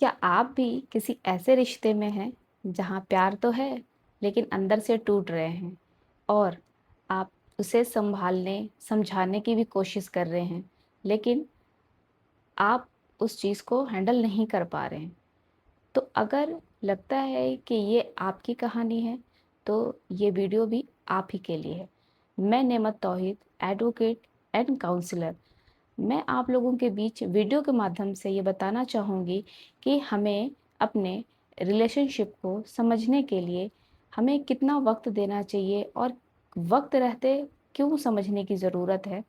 क्या आप भी किसी ऐसे रिश्ते में हैं जहाँ प्यार तो है लेकिन अंदर से टूट रहे हैं और आप उसे संभालने समझाने की भी कोशिश कर रहे हैं, लेकिन आप उस चीज़ को हैंडल नहीं कर पा रहे हैं? तो अगर लगता है कि ये आपकी कहानी है, तो ये वीडियो भी आप ही के लिए है। मैं नेमत तौहीद, एडवोकेट एंड काउंसलर, मैं आप लोगों के बीच वीडियो के माध्यम से ये बताना चाहूँगी कि हमें अपने रिलेशनशिप को समझने के लिए हमें कितना वक्त देना चाहिए और वक्त रहते क्यों समझने की ज़रूरत है।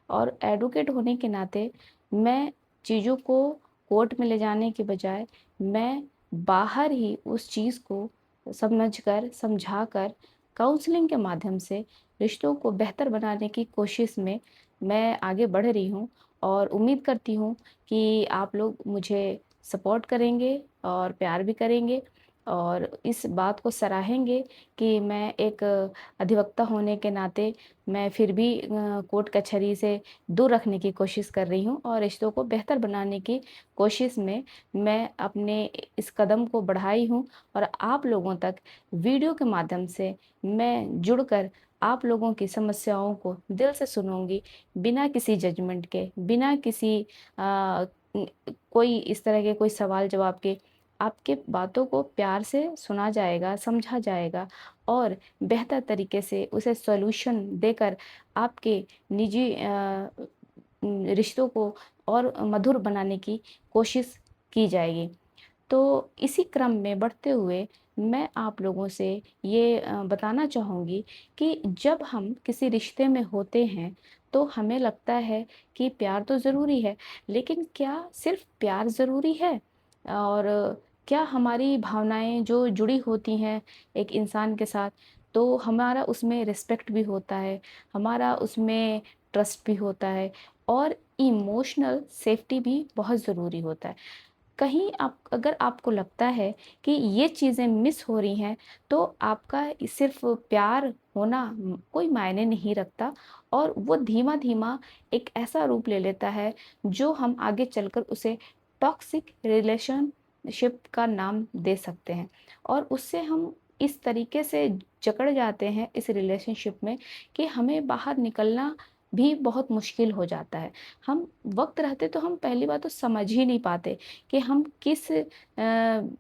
और एडवोकेट होने के नाते मैं चीज़ों को कोर्ट में ले जाने के बजाय मैं बाहर ही उस चीज़ को समझकर समझाकर काउंसलिंग के माध्यम से रिश्तों को बेहतर बनाने की कोशिश में मैं आगे बढ़ रही हूँ और उम्मीद करती हूँ कि आप लोग मुझे सपोर्ट करेंगे और प्यार भी करेंगे और इस बात को सराहेंगे कि मैं एक अधिवक्ता होने के नाते मैं फिर भी कोर्ट कचहरी से दूर रखने की कोशिश कर रही हूँ और रिश्तों को बेहतर बनाने की कोशिश में मैं अपने इस कदम को बढ़ाई हूँ और आप लोगों तक वीडियो के माध्यम से मैं जुड़कर आप लोगों की समस्याओं को दिल से सुनूंगी, बिना किसी जजमेंट के, बिना किसी कोई इस तरह के कोई सवाल जवाब के आपके बातों को प्यार से सुना जाएगा, समझा जाएगा और बेहतर तरीके से उसे सॉल्यूशन देकर आपके निजी रिश्तों को और मधुर बनाने की कोशिश की जाएगी। तो इसी क्रम में बढ़ते हुए मैं आप लोगों से ये बताना चाहूँगी कि जब हम किसी रिश्ते में होते हैं, तो हमें लगता है कि प्यार तो ज़रूरी है, लेकिन क्या सिर्फ़ प्यार ज़रूरी है? और क्या हमारी भावनाएँ जो जुड़ी होती हैं एक इंसान के साथ, तो हमारा उसमें रिस्पेक्ट भी होता है, हमारा उसमें ट्रस्ट भी होता है और इमोशनल सेफ्टी भी बहुत ज़रूरी होता है। कहीं आप अगर आपको लगता है कि ये चीज़ें मिस हो रही हैं, तो आपका सिर्फ़ प्यार होना कोई मायने नहीं रखता और वो धीमा-धीमा एक ऐसा रूप ले लेता है, जो हम आगे चलकर उसे टॉक्सिक रिलेशनशिप का नाम दे सकते हैं। और उससे हम इस तरीके से जकड़ जाते हैं इस रिलेशनशिप में कि हमें बाहर निकलना भी बहुत मुश्किल हो जाता है। हम वक़्त रहते तो हम पहली बात तो समझ ही नहीं पाते कि हम किस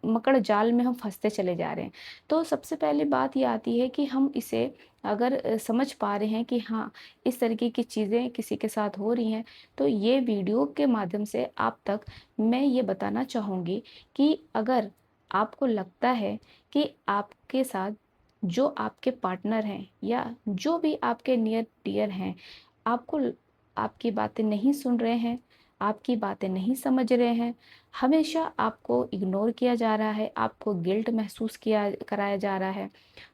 मकड़ जाल में हम फँसते चले जा रहे हैं। तो सबसे पहली बात ये आती है कि हम इसे अगर समझ पा रहे हैं कि हाँ, इस तरीके की चीज़ें किसी के साथ हो रही हैं, तो ये वीडियो के माध्यम से आप तक मैं ये बताना चाहूँगी कि अगर आपको लगता है कि आपके साथ जो आपके पार्टनर हैं या जो भी आपके नियर डियर हैं, आपको आपकी बातें नहीं सुन रहे हैं, आपकी बातें नहीं समझ रहे हैं, हमेशा आपको इग्नोर किया जा रहा है, आपको गिल्ट महसूस किया कराया जा रहा है,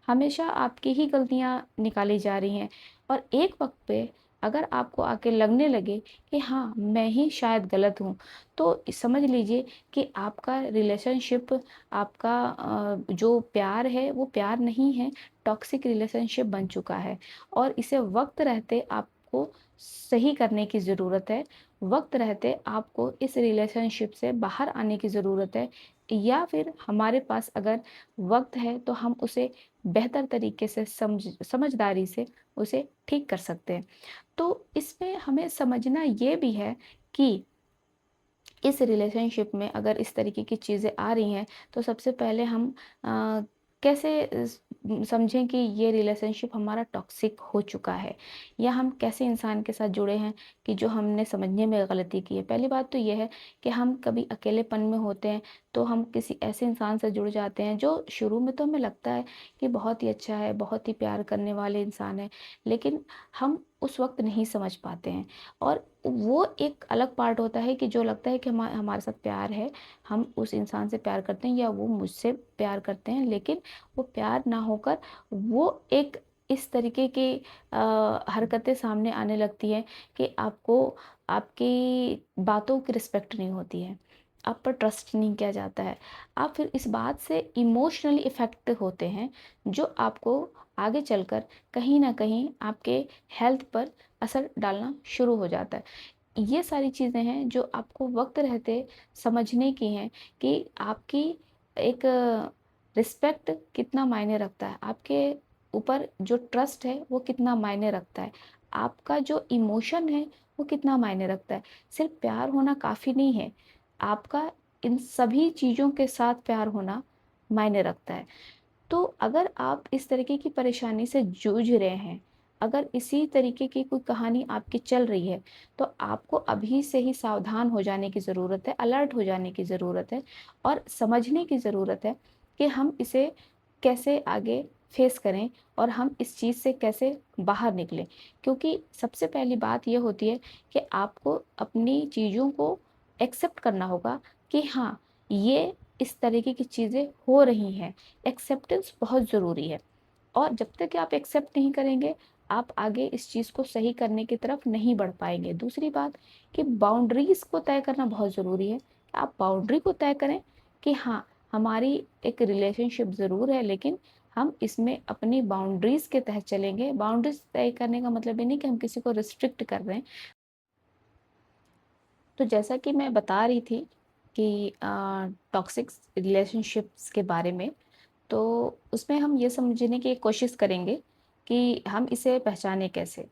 हमेशा आपकी ही गलतियाँ निकाली जा रही हैं और एक वक़्त पे अगर आपको आके लगने लगे कि हाँ, मैं ही शायद गलत हूँ, तो समझ लीजिए कि आपका रिलेशनशिप, आपका जो प्यार है, वो प्यार नहीं है, टॉक्सिक रिलेशनशिप बन चुका है और इसे वक़्त रहते आपको सही करने की ज़रूरत है। वक़्त रहते आपको इस रिलेशनशिप से बाहर आने की ज़रूरत है या फिर हमारे पास अगर वक़्त है तो हम उसे बेहतर तरीके से समझदारी से उसे ठीक कर सकते हैं। तो इसमें हमें समझना ये भी है कि इस रिलेशनशिप में अगर इस तरीके की चीज़ें आ रही हैं, तो सबसे पहले हम कैसे समझें कि ये रिलेशनशिप हमारा टॉक्सिक हो चुका है या हम कैसे इंसान के साथ जुड़े हैं कि जो हमने समझने में गलती की है। पहली बात तो ये है कि हम कभी अकेलेपन में होते हैं, तो हम किसी ऐसे इंसान से जुड़ जाते हैं जो शुरू में तो हमें लगता है कि बहुत ही अच्छा है, बहुत ही प्यार करने वाले इंसान है, लेकिन हम उस वक़्त नहीं समझ पाते हैं। और वो एक अलग पार्ट होता है कि जो लगता है कि हमारे साथ प्यार है, हम उस इंसान से प्यार करते हैं या वो मुझसे प्यार करते हैं, लेकिन वो प्यार ना होकर वो एक इस तरीके की हरकतें सामने आने लगती हैं कि आपको आपकी बातों की रिस्पेक्ट नहीं होती है, आप पर ट्रस्ट नहीं किया जाता है। आप फिर इस बात से इमोशनली इफ़ेक्ट होते हैं, जो आपको आगे चलकर कहीं न कहीं आपके हेल्थ पर असर डालना शुरू हो जाता है। ये सारी चीज़ें हैं जो आपको वक़्त रहते समझने की हैं कि आपकी एक रिस्पेक्ट कितना मायने रखता है, आपके ऊपर जो ट्रस्ट है वो कितना मायने रखता है, आपका जो इमोशन है वो कितना मायने रखता है। सिर्फ़ प्यार होना काफ़ी नहीं है, आपका इन सभी चीज़ों के साथ प्यार होना मायने रखता है। तो अगर आप इस तरीके की परेशानी से जूझ रहे हैं, अगर इसी तरीके की कोई कहानी आपकी चल रही है, तो आपको अभी से ही सावधान हो जाने की ज़रूरत है, अलर्ट हो जाने की ज़रूरत है और समझने की ज़रूरत है कि हम इसे कैसे आगे फेस करें और हम इस चीज़ से कैसे बाहर निकलें। क्योंकि सबसे पहली बात ये होती है कि आपको अपनी चीज़ों को एक्सेप्ट करना होगा कि हाँ, ये इस तरीके की चीज़ें हो रही हैं। एक्सेप्टेंस बहुत ज़रूरी है और जब तक आप एक्सेप्ट नहीं करेंगे, आप आगे इस चीज़ को सही करने की तरफ नहीं बढ़ पाएँगे। दूसरी बात कि बाउंड्रीज़ को तय करना बहुत ज़रूरी है। आप बाउंड्री को तय करें कि हाँ, हमारी एक रिलेशनशिप ज़रूर है, लेकिन हम इसमें अपनी बाउंड्रीज़ के तहत चलेंगे। बाउंड्रीज़ तय करने का मतलब ये नहीं कि हम किसी को रिस्ट्रिक्ट कर रहे हैं। तो जैसा कि मैं बता रही थी कि टॉक्सिक रिलेशनशिप्स के बारे में, तो उसमें हम ये समझने की कोशिश करेंगे कि हम इसे पहचानें कैसे।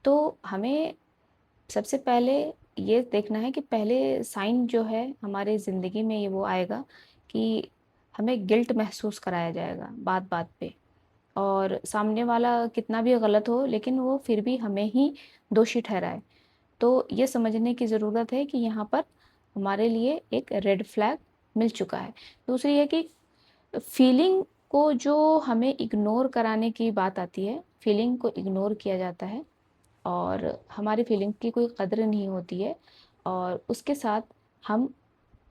तो हमें सबसे पहले ये देखना है कि पहले साइन जो है हमारे ज़िंदगी में ये वो आएगा कि हमें गिल्ट महसूस कराया जाएगा बात-बात पे और सामने वाला कितना भी गलत हो लेकिन वो फिर भी हमें ही दोषी ठहराए। तो ये समझने की ज़रूरत है कि यहाँ पर हमारे लिए एक रेड फ्लैग मिल चुका है। दूसरी है कि फीलिंग को जो हमें इग्नोर कराने की बात आती है, फीलिंग को इग्नोर किया जाता है और हमारी फीलिंग की कोई कदर नहीं होती है और उसके साथ हम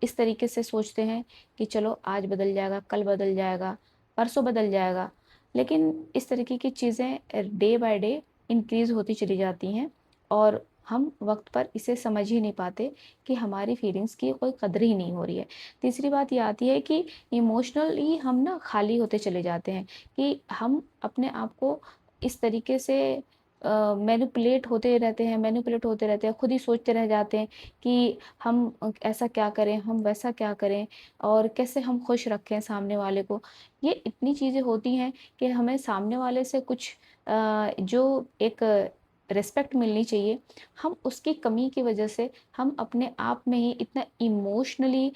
इस तरीके से सोचते हैं कि चलो आज बदल जाएगा, कल बदल जाएगा, परसों बदल जाएगा। लेकिन इस तरीके की चीज़ें डे बाय डे इंक्रीज़ होती चली जाती हैं और हम वक़्त पर इसे समझ ही नहीं पाते कि हमारी फीलिंग्स की कोई कदर ही नहीं हो रही है। तीसरी बात ये आती है कि इमोशनली हम ना खाली होते चले जाते हैं कि हम अपने आप को इस तरीके से मैनिपुलेट होते रहते हैं, खुद ही सोचते रह जाते हैं कि हम ऐसा क्या करें, हम वैसा क्या करें और कैसे हम खुश रखें सामने वाले को। ये इतनी चीज़ें होती हैं कि हमें सामने वाले से कुछ जो एक रिस्पेक्ट मिलनी चाहिए, हम उसकी कमी की वजह से हम अपने आप में ही इतना इमोशनली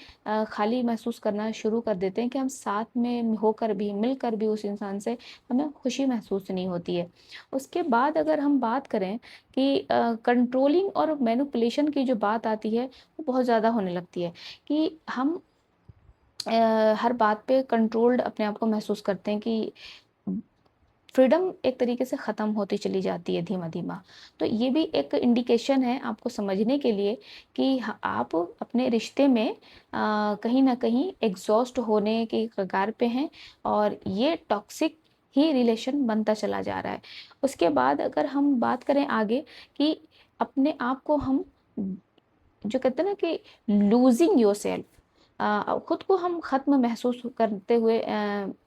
खाली महसूस करना शुरू कर देते हैं कि हम साथ में होकर भी, मिलकर भी उस इंसान से हमें खुशी महसूस नहीं होती है। उसके बाद अगर हम बात करें कि कंट्रोलिंग और मैनिपुलेशन की जो बात आती है, वो बहुत ज़्यादा होने लगती है कि हम हर बात पे कंट्रोल्ड अपने आप को महसूस करते हैं कि फ्रीडम एक तरीके से ख़त्म होती चली जाती है धीमा-धीमा। तो ये भी एक इंडिकेशन है आपको समझने के लिए कि आप अपने रिश्ते में कहीं न कहीं एग्ज़ॉस्ट होने की कगार पे हैं और ये टॉक्सिक ही रिलेशन बनता चला जा रहा है। उसके बाद अगर हम बात करें आगे कि अपने आप को हम जो कहते हैं ना कि लूज़िंग योरसेल्फ, खुद को हम ख़त्म महसूस करते हुए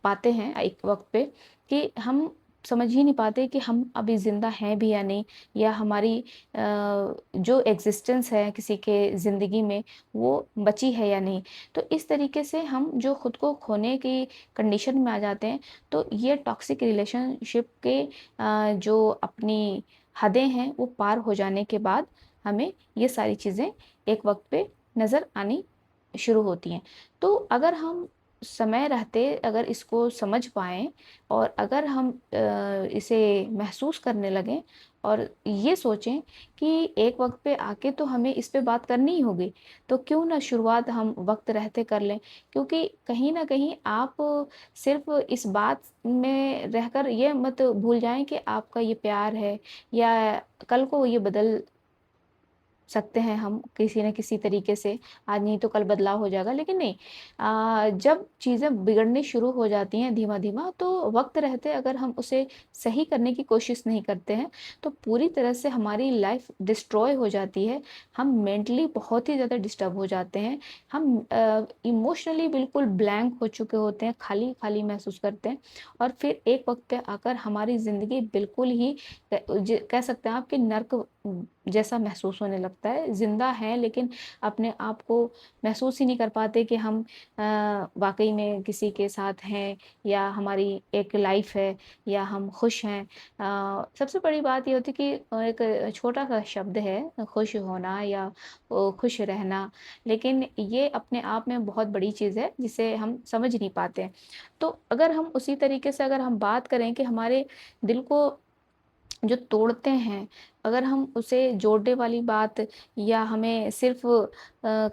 पाते हैं एक वक़्त पे कि हम समझ ही नहीं पाते कि हम अभी ज़िंदा हैं भी या नहीं या हमारी जो एग्ज़िस्टेंस है किसी के ज़िंदगी में वो बची है या नहीं। तो इस तरीके से हम जो खुद को खोने की कंडीशन में आ जाते हैं, तो ये टॉक्सिक रिलेशनशिप के जो अपनी हदें हैं वो पार हो जाने के बाद हमें ये सारी चीज़ें एक वक़्त पे नज़र आनी शुरू होती हैं। तो अगर हम समय रहते अगर इसको समझ पाएँ और अगर हम इसे महसूस करने लगें और ये सोचें कि एक वक़्त पे आके तो हमें इस पे बात करनी ही होगी, तो क्यों ना शुरुआत हम वक़्त रहते कर लें। क्योंकि कहीं न कहीं आप सिर्फ़ इस बात में रहकर ये मत भूल जाएँ कि आपका ये प्यार है या कल को ये बदल सकते हैं हम किसी न किसी तरीके से, आज नहीं तो कल बदलाव हो जाएगा। लेकिन नहीं, जब चीज़ें बिगड़नी शुरू हो जाती हैं धीमा-धीमा तो वक़्त रहते अगर हम उसे सही करने की कोशिश नहीं करते हैं, तो पूरी तरह से हमारी लाइफ़ डिस्ट्रॉय हो जाती है। हम मेंटली बहुत ही ज़्यादा डिस्टर्ब हो जाते हैं। हम इमोशनली बिल्कुल ब्लैंक हो चुके होते हैं, खाली-खाली महसूस करते हैं और फिर एक वक़्त पे आकर हमारी ज़िंदगी बिल्कुल ही कह सकते हैं आप कि नर्क जैसा महसूस होने लगता है। ज़िंदा हैं लेकिन अपने आप को महसूस ही नहीं कर पाते कि हम वाक़ई में किसी के साथ हैं या हमारी एक लाइफ़ है या हम खुश हैं। सबसे बड़ी बात ये होती है कि एक छोटा-सा शब्द है खुश होना या खुश रहना, लेकिन ये अपने आप में बहुत बड़ी चीज़ है जिसे हम समझ नहीं पाते हैं। तो अगर हम उसी तरीके से अगर हम बात करें कि हमारे दिल को जो तोड़ते हैं, अगर हम उसे जोड़ने वाली बात या हमें सिर्फ़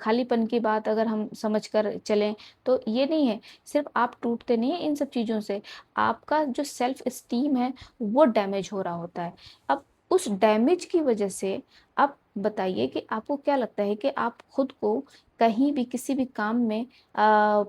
खालीपन की बात अगर हम समझ कर चलें, तो ये नहीं है, सिर्फ़ आप टूटते नहीं हैं इन सब चीज़ों से, आपका जो सेल्फ़ एस्टीम है, वो डैमेज हो रहा होता है। अब उस डैमेज की वजह से आप बताइए कि आपको क्या लगता है कि आप खुद को कहीं भी किसी भी काम में अ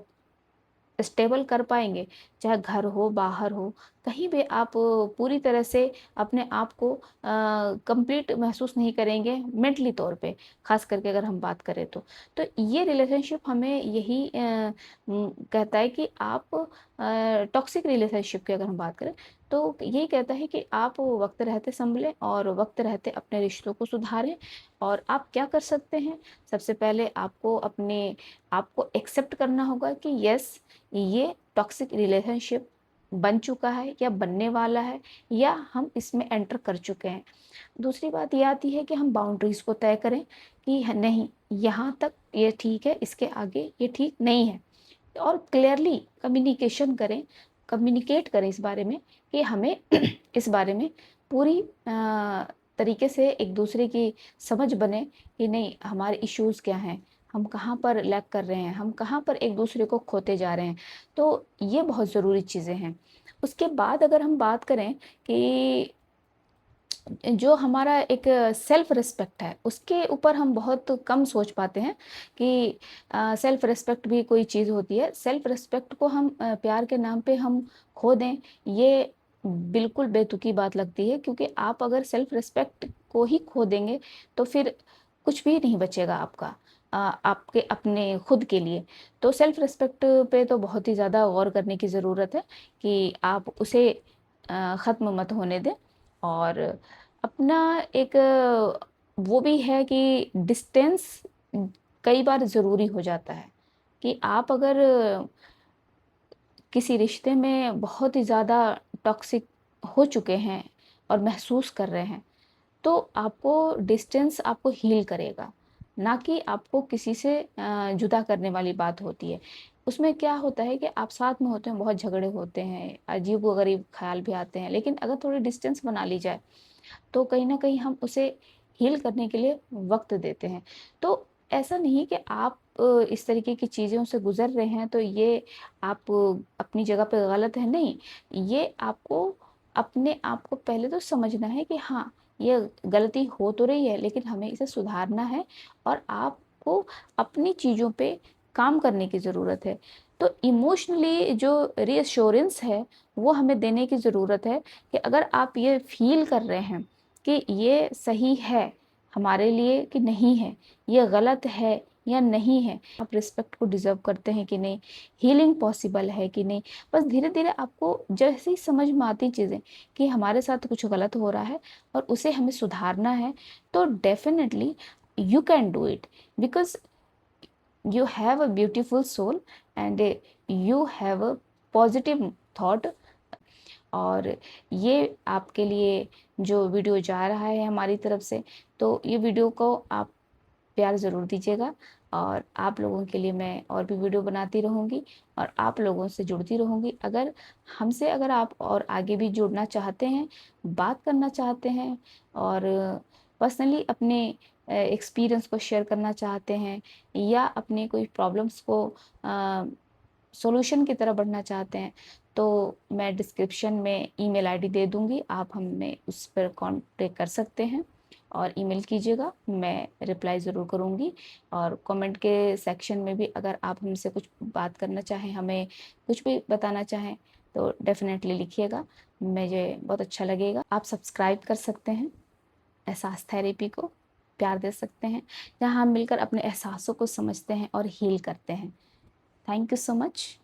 स्टेबल कर पाएँगे, चाहे घर हो, बाहर हो, कहीं भी आप पूरी तरह से अपने आप को कंप्लीट महसूस नहीं करेंगे मेंटली तौर पे, ख़ास करके अगर हम बात करें तो। तो ये रिलेशनशिप हमें यही कहता है कि आप टॉक्सिक रिलेशनशिप की अगर हम बात करें, तो यही कहता है कि आप वक़्त रहते सँभलें और वक़्त रहते अपने रिश्तों को सुधारें। और आप क्या कर सकते हैं? सबसे पहले आपको अपने आप को एक्सेप्ट करना होगा कि येस, ये टॉक्सिक रिलेशनशिप बन चुका है या बनने वाला है या हम इसमें एंटर कर चुके हैं। दूसरी बात ये आती है कि हम बाउंड्रीज़ को तय करें कि नहीं, यहाँ तक ये ठीक है, इसके आगे ये ठीक नहीं है। और क्लियरली कम्युनिकेट करें इस बारे में कि हमें इस बारे में पूरी तरीके से एक दूसरे की समझ बने कि नहीं, हमारे इश्यूज़ क्या हैं, हम कहाँ पर लैग कर रहे हैं, हम कहाँ पर एक दूसरे को खोते जा रहे हैं। तो ये बहुत ज़रूरी चीज़ें हैं। उसके बाद अगर हम बात करें कि जो हमारा एक सेल्फ रिस्पेक्ट है, उसके ऊपर हम बहुत कम सोच पाते हैं कि सेल्फ रिस्पेक्ट भी कोई चीज़ होती है। सेल्फ रिस्पेक्ट को हम प्यार के नाम पे हम खो दें, ये बिल्कुल बेतुकी बात लगती है, क्योंकि आप अगर सेल्फ रिस्पेक्ट को ही खो देंगे, तो फिर कुछ भी नहीं बचेगा आपका आपके अपने खुद के लिए। तो सेल्फ रिस्पेक्ट पे तो बहुत ही ज़्यादा गौर करने की ज़रूरत है कि आप उसे ख़त्म मत होने दें। और अपना एक वो भी है कि डिस्टेंस कई बार ज़रूरी हो जाता है कि आप अगर किसी रिश्ते में बहुत ही ज़्यादा टॉक्सिक हो चुके हैं और महसूस कर रहे हैं, तो आपको डिस्टेंस आपको हील करेगा, ना कि आपको किसी से जुदा करने वाली बात होती है। उसमें क्या होता है कि आप साथ में होते हैं, बहुत झगड़े होते हैं, अजीब-ओ-गरीब ख़्याल भी आते हैं, लेकिन अगर थोड़ी डिस्टेंस बना ली जाए, तो कहीं न कहीं हम उसे हील करने के लिए वक़्त देते हैं। तो ऐसा नहीं कि आप इस तरीके की चीज़ों से गुज़र रहे हैं तो ये आप अपनी जगह पे गलत हैं, नहीं। ये आपको अपने आप को पहले तो समझना है कि हाँ, ये गलती हो तो रही है, लेकिन हमें इसे सुधारना है और आपको अपनी चीज़ों पे काम करने की ज़रूरत है। तो इमोशनली जो रीअश्योरेंस है, वो हमें देने की ज़रूरत है कि अगर आप ये फ़ील कर रहे हैं कि ये सही है हमारे लिए कि नहीं है, ये गलत है या नहीं है, आप रिस्पेक्ट को डिज़र्व करते हैं कि नहीं, हीलिंग पॉसिबल है कि नहीं। बस धीरे-धीरे आपको जैसे ही समझ में आती चीज़ें कि हमारे साथ कुछ गलत हो रहा है और उसे हमें सुधारना है, तो definitely you can do it, because you have a beautiful soul and you have a positive thought. और ये आपके लिए जो वीडियो जा रहा है हमारी तरफ से, तो ये वीडियो को आप प्यार ज़रूर दीजिएगा और आप लोगों के लिए मैं और भी वीडियो बनाती रहूँगी और आप लोगों से जुड़ती रहूँगी। अगर आप और आगे भी जुड़ना चाहते हैं, बात करना चाहते हैं और पर्सनली अपने एक्सपीरियंस को शेयर करना चाहते हैं या अपने कोई प्रॉब्लम्स को सॉल्यूशन की तरफ बढ़ना चाहते हैं, तो मैं डिस्क्रिप्शन में ईमेल आईडी दे दूँगी, आप हमें उस पर कॉन्टैक्ट कर सकते हैं और ईमेल कीजिएगा, मैं रिप्लाई ज़रूर करूँगी। और कमेंट के सेक्शन में भी अगर आप हमसे कुछ बात करना चाहें, हमें कुछ भी बताना चाहें, तो डेफ़िनेटली लिखिएगा, मुझे बहुत अच्छा लगेगा। आप सब्सक्राइब कर सकते हैं एहसास थेरेपी को, प्यार दे सकते हैं, जहाँ हम मिलकर अपने एहसासों को समझते हैं और हील करते हैं। Thank you so much.